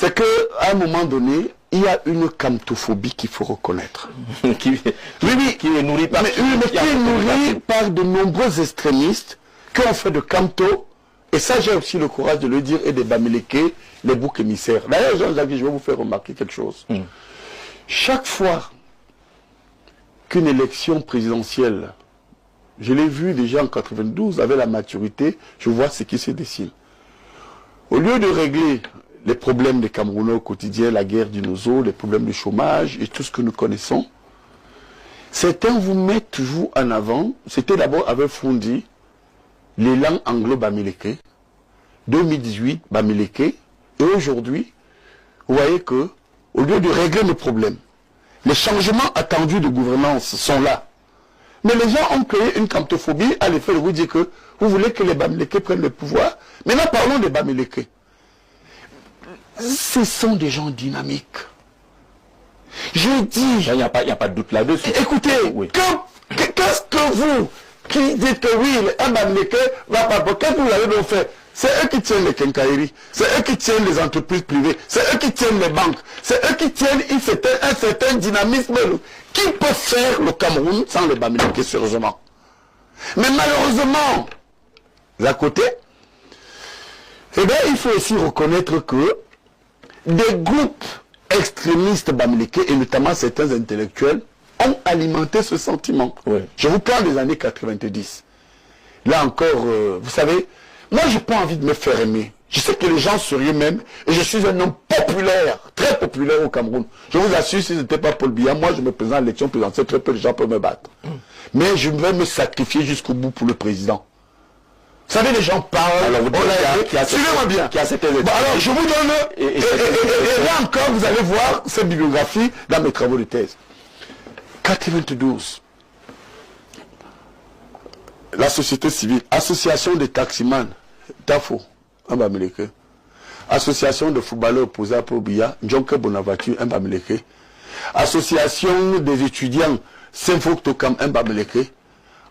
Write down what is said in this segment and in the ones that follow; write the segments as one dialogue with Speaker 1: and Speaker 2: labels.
Speaker 1: c'est qu'à un moment donné, il y a une camtophobie qu'il faut reconnaître.
Speaker 2: Qui est nourrie par...
Speaker 1: Mais qui est nourrie par de nombreux extrémistes qui ont fait de camto, et ça j'ai aussi le courage de le dire, et des Bamileke, les boucs émissaires. D'ailleurs, Jean-Jacques, je vais vous faire remarquer quelque chose. Chaque fois qu'une élection présidentielle, je l'ai vu déjà en 92, avec la maturité, je vois ce qui se dessine. Au lieu de régler les problèmes des Camerounais au quotidien, la guerre dinosaure, les problèmes de chômage et tout ce que nous connaissons, certains vous mettent toujours en avant. C'était d'abord avec Fondi, l'élan anglo-bamileke, 2018 Bamileke, et aujourd'hui, vous voyez que, au lieu de régler nos problèmes, les changements attendus de gouvernance sont là. Mais les gens ont créé une camtophobie à l'effet de vous dire que vous voulez que les Bamileke prennent le pouvoir. Maintenant, parlons des Bamileke. Ce sont des gens dynamiques. Je dis...
Speaker 2: Il n'y a pas de doute là-dessus.
Speaker 1: Écoutez,
Speaker 2: oui.
Speaker 1: Qu'est-ce que vous, qui dites que oui, un Bamileke va pas... Qu'est-ce que vous avez donc fait? C'est eux qui tiennent les quincailleries, c'est eux qui tiennent les entreprises privées, c'est eux qui tiennent les banques, c'est eux qui tiennent un certain dynamisme. Qui peut faire le Cameroun sans les Bamileke, sérieusement? Mais malheureusement, à côté, eh bien, il faut aussi reconnaître que des groupes extrémistes Bamileke, et notamment certains intellectuels, ont alimenté ce sentiment.
Speaker 2: Oui.
Speaker 1: Je vous parle des années 90. Là encore, vous savez, moi je n'ai pas envie de me faire aimer. Je sais que les gens seraient même, et je suis un homme populaire, très populaire au Cameroun. Je vous assure, si ce n'était pas Paul Biya, moi je me présente à l'élection présidentielle, très peu de gens peuvent me battre. Mais je vais me sacrifier jusqu'au bout pour le président. Vous savez, les gens parlent,
Speaker 2: alors,
Speaker 1: suivez-moi bien. Alors je vous donne, et là encore, vous allez voir cette bibliographie dans mes travaux de thèse. 92. La société civile, association des taximans, TAFO, un Bamileke. Association de footballeurs opposés à Paul Biya, Njonke Bonaventure, un Bamileke. Association des étudiants, Saint-Fouc Tokam, un Bamileke.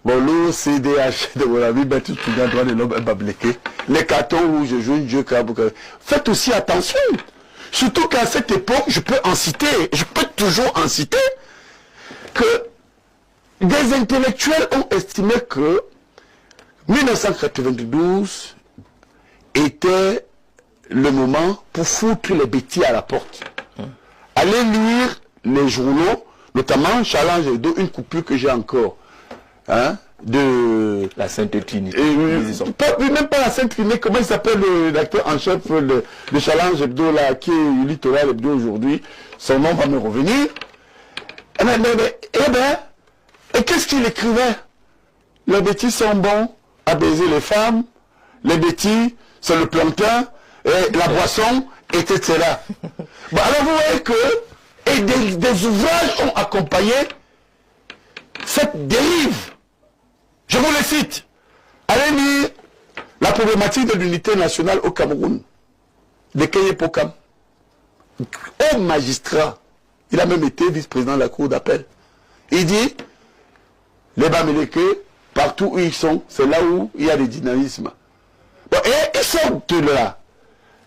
Speaker 1: Bon, le CDH de mon ami Baptiste Pougan, droit de l'homme, un Bamileke. Les cartons rouges, jaune, Dieu, faites aussi attention. Surtout qu'à cette époque, je peux en citer, je peux toujours en citer, que des intellectuels ont estimé que 1992 était le moment pour foutre les bêtises à la porte. Allez lire les journaux, notamment Challenge Hebdo, une coupure que j'ai encore, hein, de
Speaker 2: la Sainte Trinité.
Speaker 1: Même pas la Sainte Trinité, comment il s'appelle l'acteur en chef de Challenge Hebdo, là, qui est Littoral Hebdo aujourd'hui, son nom va me revenir. Eh bien, et qu'est-ce qu'il écrivait? Les bêtises sont bons à baiser les femmes, les bêtises, c'est le plantain, et la boisson, etc. Bon, alors vous voyez que, et des ouvrages ont accompagné cette dérive. Je vous les cite. Allez lire la problématique de l'unité nationale au Cameroun, de Keye Pokam. Au magistrat, il a même été vice-président de la cour d'appel. Il dit, les Bamileke, partout où ils sont, c'est là où il y a des dynamismes. Bon, et ils sortent de là.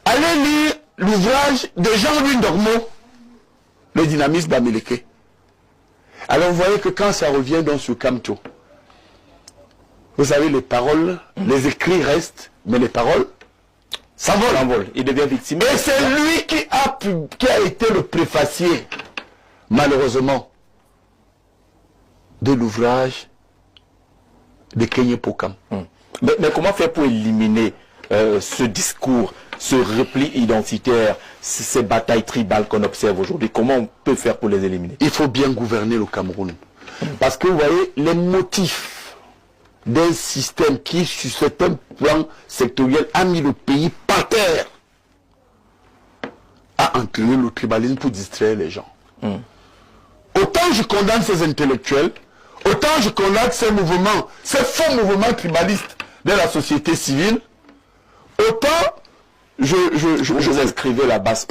Speaker 1: Allez lire l'ouvrage de Jean-Louis Dormeau, le dynamisme Bamileke. Alors vous voyez que quand ça revient dans ce Camto, vous savez, les paroles, les écrits restent, mais les paroles s'envolent.
Speaker 2: Il devient victime.
Speaker 1: Et c'est lui qui a été le préfacier, malheureusement, de l'ouvrage de Keye Pokam.
Speaker 2: Mais comment faire pour éliminer ce discours, ce repli identitaire, ces batailles tribales qu'on observe aujourd'hui? Comment on peut faire pour les éliminer?
Speaker 1: Il faut bien gouverner le Cameroun. Parce que vous voyez, les motifs d'un système qui, sur certains plans sectoriels, a mis le pays par terre, a entraîné le tribalisme pour distraire les gens. Autant je condamne ces intellectuels, autant je condamne ces mouvements, ces faux mouvements tribalistes de la société civile, autant
Speaker 2: vous inscrivez la basse.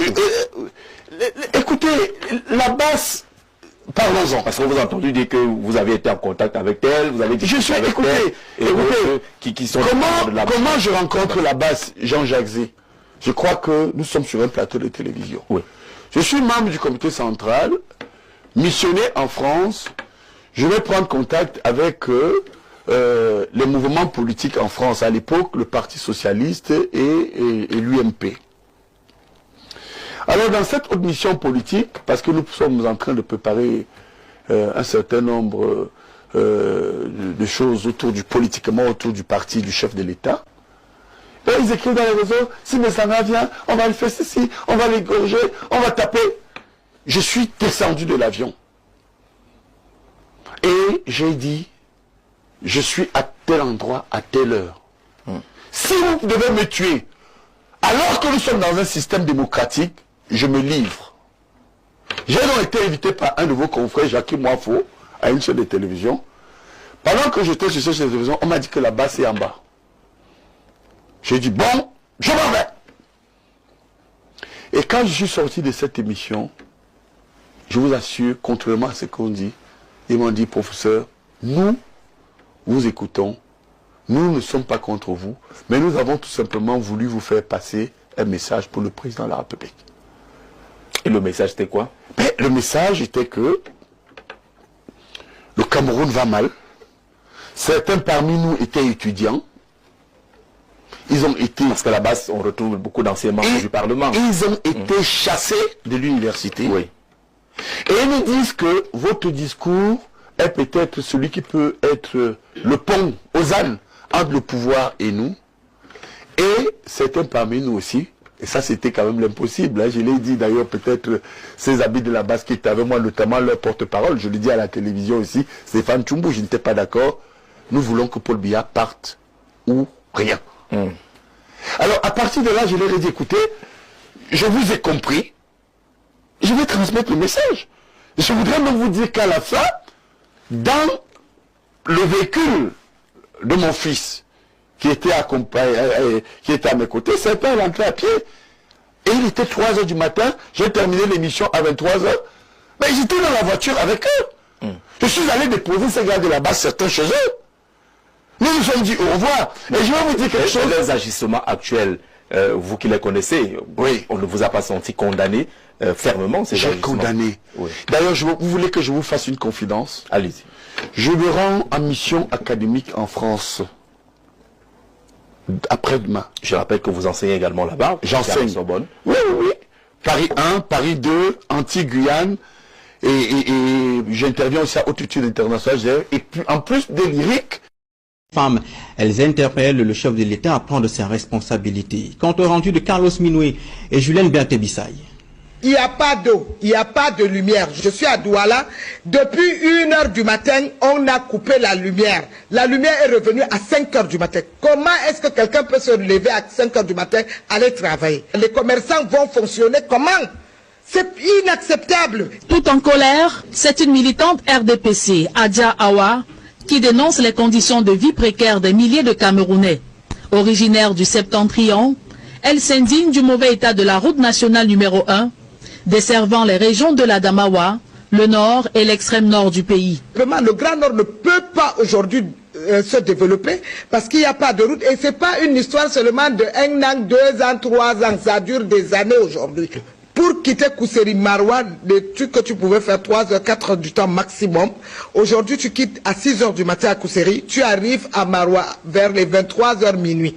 Speaker 1: Écoutez, la basse, parlons-en.
Speaker 2: Parce que vous avez entendu dire que vous avez été en contact avec elle, vous avez dit
Speaker 1: écoutez,
Speaker 2: qui sont
Speaker 1: comment je rencontre la basse, Jean-Jacques Zé? je crois que nous sommes sur un plateau de télévision.
Speaker 2: Oui.
Speaker 1: Je suis membre du comité central, missionné en France. Je vais prendre contact avec les mouvements politiques en France. À l'époque, le Parti Socialiste et l'UMP. Alors, dans cette autre mission politique, parce que nous sommes en train de préparer un certain nombre de choses politiquement autour du parti du chef de l'État, ils écrivent dans les réseaux, si Messana vient, on va le faire ceci, on va l'égorger, on va taper. Je suis descendu de l'avion. Et j'ai dit, je suis à tel endroit, à telle heure. Si vous devez me tuer, alors que nous sommes dans un système démocratique, je me livre. J'ai donc été invité par un de vos confrères, Jacques Moifo, à une chaîne de télévision. Pendant que j'étais sur cette chaîne de télévision, on m'a dit que la base est en bas. J'ai dit, bon, je m'en vais. Et quand je suis sorti de cette émission, je vous assure, contrairement à ce qu'on dit, ils m'ont dit, professeur, nous vous écoutons, nous ne sommes pas contre vous, mais nous avons tout simplement voulu vous faire passer un message pour le président de la République.
Speaker 2: Et le message c'était quoi?
Speaker 1: Mais le message était que le Cameroun va mal. Certains parmi nous étaient étudiants. Ils ont été...
Speaker 2: Parce qu'à la base, on retrouve beaucoup d'anciens membres du Parlement.
Speaker 1: Ils ont été chassés de l'université.
Speaker 2: Oui.
Speaker 1: Et ils nous disent que votre discours est peut-être celui qui peut être le pont aux ânes entre le pouvoir et nous. Et certains parmi nous aussi, et ça c'était quand même l'impossible, hein, je l'ai dit d'ailleurs, peut-être ces habits de la base qui étaient avec moi, notamment leur porte-parole, je l'ai dit à la télévision aussi, Stéphane Tchoumbou, je n'étais pas d'accord, nous voulons que Paul Biya parte ou rien. Alors à partir de là, je leur ai dit, écoutez, je vous ai compris, je vais transmettre le message. Je voudrais même vous dire qu'à la fin, dans le véhicule de mon fils, qui était à mes côtés, certains rentraient à pied. Et il était 3 h du matin, j'ai terminé l'émission à 23 h. Mais j'étais dans la voiture avec eux. Je suis allé déposer ces gars de là-bas, certains chez eux. Nous nous sommes dit au revoir. Et je vais vous dire quelque chose.
Speaker 2: Les agissements actuels, vous qui les connaissez,
Speaker 1: oui.
Speaker 2: On ne vous a pas senti condamné fermement ces agissements?
Speaker 1: J'ai condamné.
Speaker 2: Oui.
Speaker 1: D'ailleurs, vous voulez que je vous fasse une confidence?
Speaker 2: Allez-y.
Speaker 1: Je me rends en mission académique en France. Après-demain.
Speaker 2: Je rappelle que vous enseignez également là-bas.
Speaker 1: J'enseigne.
Speaker 2: Sorbonne.
Speaker 1: Oui, oui, oui. Paris 1, Paris 2, Antilles-Guyane. Et j'interviens aussi à Haute Études Internationales. Et puis, en plus des lyriques.
Speaker 3: Femmes, elles interpellent le chef de l'État à prendre ses responsabilités. Compte rendu de Carlos Minoué et Julien Berthé-Bissaye.
Speaker 4: Il n'y a pas d'eau, il n'y a pas de lumière. Je suis à Douala. Depuis 1 h du matin, on a coupé la lumière. La lumière est revenue à 5 h du matin. Comment est-ce que quelqu'un peut se lever à 5 h du matin, aller travailler? Les commerçants vont fonctionner comment? C'est inacceptable.
Speaker 5: Tout en colère, c'est une militante RDPC, Adja Awa, qui dénonce les conditions de vie précaires des milliers de Camerounais. Originaire du Septentrion, elle s'indigne du mauvais état de la route nationale numéro 1, desservant les régions de l'Adamawa, le nord et l'extrême nord du pays.
Speaker 4: Vraiment, le Grand Nord ne peut pas aujourd'hui se développer parce qu'il n'y a pas de route. Et ce n'est pas une histoire seulement de 1 an, 2 ans, 3 ans. Ça dure des années aujourd'hui. Pour quitter Kousséri Maroua, des trucs que tu pouvais faire 3 h, 4 h du temps maximum, aujourd'hui tu quittes à 6 h du matin à Kousséri, tu arrives à Maroua vers les 23 h minuit.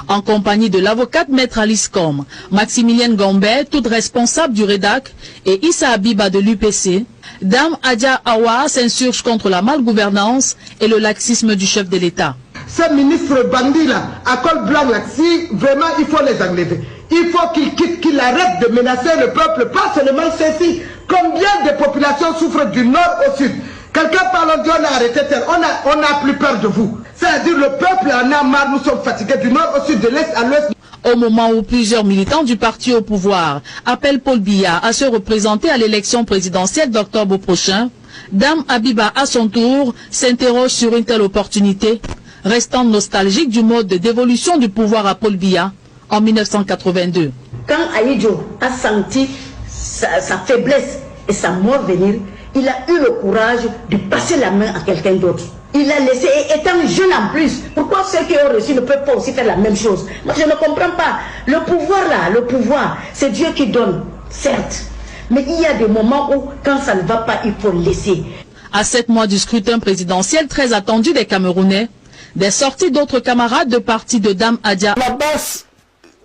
Speaker 5: En compagnie de l'avocate maître Alice Com, Maximilienne Gambet, toute responsable du REDAC, et Issa Abiba de l'UPC, Dame Adja Awa s'insurge contre la malgouvernance et le laxisme du chef de l'État.
Speaker 4: Ces ministres bandits là, à col blanc là, si vraiment il faut les enlever. Il faut qu'ils quittent, qu'ils arrêtent de menacer le peuple, pas seulement ceci. Combien de populations souffrent du nord au sud? Quelqu'un parle, on dit on a arrêté tel, on n'a plus peur de vous. C'est-à-dire le peuple en a marre, nous sommes fatigués du nord au sud, de l'est à l'ouest.
Speaker 5: Au moment où plusieurs militants du parti au pouvoir appellent Paul Biya à se représenter à l'élection présidentielle d'octobre prochain, Dame Abiba à son tour s'interroge sur une telle opportunité, restant nostalgique du mode de dévolution du pouvoir à Paul Biya en 1982.
Speaker 6: Quand Aïdjo a senti sa faiblesse et sa mort venir, il a eu le courage de passer la main à quelqu'un d'autre. Il a laissé, et étant jeune en plus, pourquoi ceux qui ont reçu ne peuvent pas aussi faire la même chose? Moi, je ne comprends pas. Le pouvoir là, le pouvoir, c'est Dieu qui donne, certes. Mais il y a des moments où, quand ça ne va pas, il faut laisser.
Speaker 5: À 7 mois du scrutin présidentiel très attendu des Camerounais, des sorties d'autres camarades de parti de Dame Adja.
Speaker 1: La base,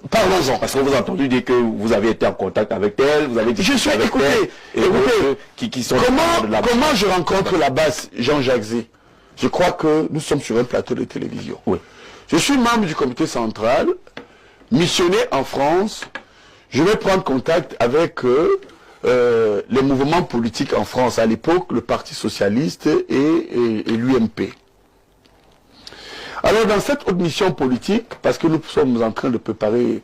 Speaker 1: parlons-en.
Speaker 2: Parce que vous avez entendu dire que vous avez été en contact avec elle, vous avez dit
Speaker 1: Je suis,
Speaker 2: avec
Speaker 1: écoutez,
Speaker 2: elle, et qui sont
Speaker 1: comment je rencontre la base Jean-Jacques Zé? Je crois que nous sommes sur un plateau de télévision.
Speaker 2: Oui.
Speaker 1: Je suis membre du comité central, missionné en France. Je vais prendre contact avec les mouvements politiques en France. À l'époque, le Parti Socialiste et l'UMP. Alors, dans cette autre mission politique, parce que nous sommes en train de préparer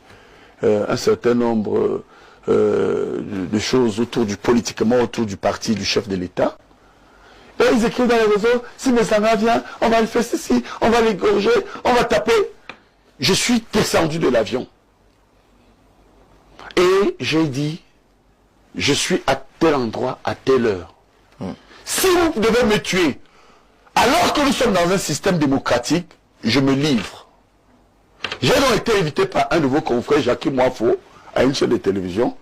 Speaker 1: un certain nombre de choses autour du politiquement, autour du parti du chef de l'État, et ils écrivent dans les réseaux, si Messana vient, on va le faire ceci, on va l'égorger, on va taper. Je suis descendu de l'avion. Et j'ai dit, je suis à tel endroit, à telle heure. Si vous devez me tuer, alors que nous sommes dans un système démocratique, je me livre. J'ai donc été invité par un de vos confrères, Jacques Moifo, à une chaîne de télévision.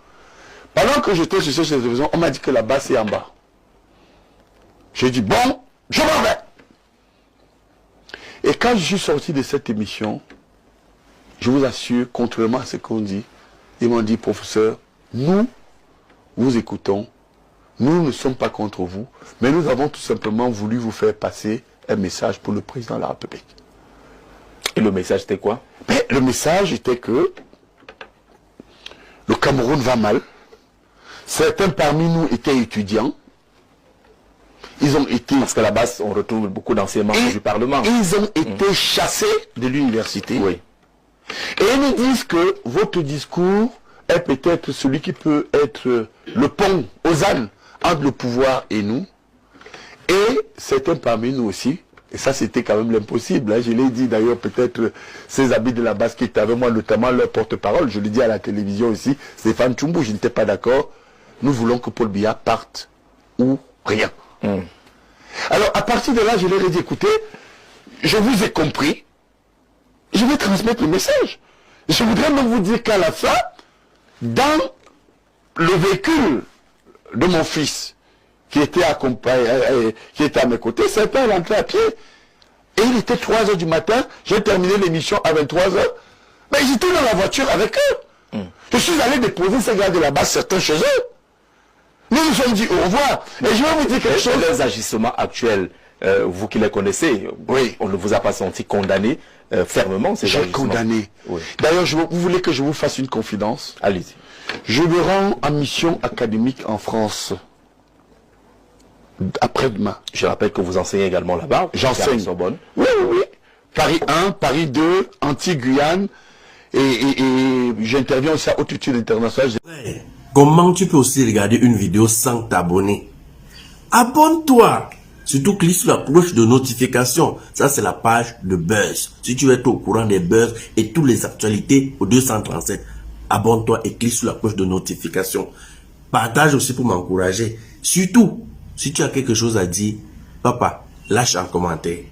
Speaker 1: Pendant que j'étais sur cette chaîne de télévision, on m'a dit que la base est en bas. J'ai dit, bon, je m'en vais. Et quand je suis sorti de cette émission, je vous assure, contrairement à ce qu'on dit, ils m'ont dit, professeur, nous vous écoutons, nous ne sommes pas contre vous, mais nous avons tout simplement voulu vous faire passer un message pour le président de la République.
Speaker 2: Et le message était quoi?
Speaker 1: Mais le message était que le Cameroun va mal. Certains parmi nous étaient étudiants. Ils ont été...
Speaker 2: Parce qu'à la base, on retrouve beaucoup d'anciens membres du Parlement.
Speaker 1: Ils ont été chassés de l'université.
Speaker 2: Oui.
Speaker 1: Et ils nous disent que votre discours est peut-être celui qui peut être le pont aux ânes entre le pouvoir et nous. Et certains parmi nous aussi, et ça c'était quand même l'impossible, hein, je l'ai dit d'ailleurs, peut-être ces habits de la base qui étaient avec moi, notamment leur porte-parole, je l'ai dit à la télévision aussi, Stéphane Tchoumbou, je n'étais pas d'accord. Nous voulons que Paul Biya parte ou rien. Alors à partir de là, je leur ai dit, écoutez, je vous ai compris, je vais transmettre le message. Je voudrais même vous dire qu'à la fin, dans le véhicule de mon fils, qui était accompagné, qui était à mes côtés, certains rentraient à pied. Et il était 3 h du matin, j'ai terminé l'émission à 23 h. Mais j'étais dans la voiture avec eux. Je suis allé déposer ces gars de la base, certains chez eux. Nous nous sommes dit au revoir. Et je vais vous dire quelque chose.
Speaker 2: Les agissements actuels, vous qui les connaissez,
Speaker 1: oui,
Speaker 2: on ne vous a pas senti condamné fermement ces agissements?
Speaker 1: J'ai condamné.
Speaker 2: Oui.
Speaker 1: D'ailleurs, vous voulez que je vous fasse une confidence?
Speaker 2: Allez-y.
Speaker 1: Je me rends en mission académique en France. Après-demain.
Speaker 2: Je rappelle que vous enseignez également là-bas.
Speaker 1: J'enseigne.
Speaker 2: Sorbonne.
Speaker 1: Oui, oui, oui. Paris 1, Paris 2, Antilles-Guyane. Et j'interviens aussi à Haute Études Internationales.
Speaker 7: Comment tu peux aussi regarder une vidéo sans t'abonner? Abonne-toi! Surtout clique sur la cloche de notification. Ça, c'est la page de Buzz. Si tu veux être au courant des buzz et toutes les actualités au 237, abonne-toi et clique sur la cloche de notification. Partage aussi pour m'encourager. Surtout, si tu as quelque chose à dire, papa, lâche un commentaire.